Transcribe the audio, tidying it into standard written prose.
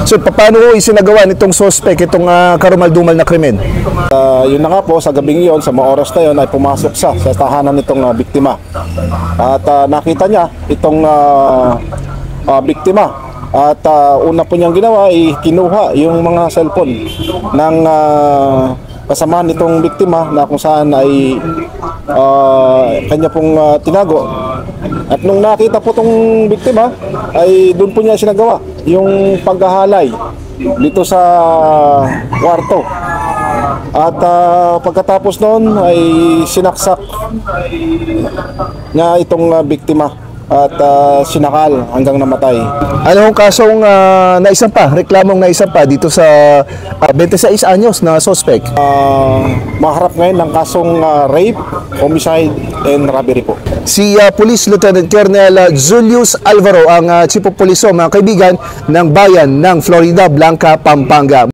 So paano ho isinagawa nitong suspect itong karumal-dumal na krimen? Yun na nga po, sa gabing yon, sa mga oras na yon ay pumasok sa tahanan nitong biktima. At nakita niya itong biktima. At una po niyang ginawa ay kinuha yung mga cellphone ng kasamahan nitong biktima na kung saan ay kanya pong tinago. At nung nakita po itong biktima ay doon po niya sinagawa yung paghahalay dito sa kwarto. At pagkatapos noon ay sinaksak niya itong biktima at sinakal hanggang namatay. Ano ang kasong naisampa, reklamong naisampa dito sa 26 anyos na suspect? Maharap ngayon ng kasong rape, homicide, and robbery po. Si Police Lieutenant Colonel Julius Alvaro, ang Chief of Police, mga kaibigan ng bayan ng Florida Blanca, Pampanga.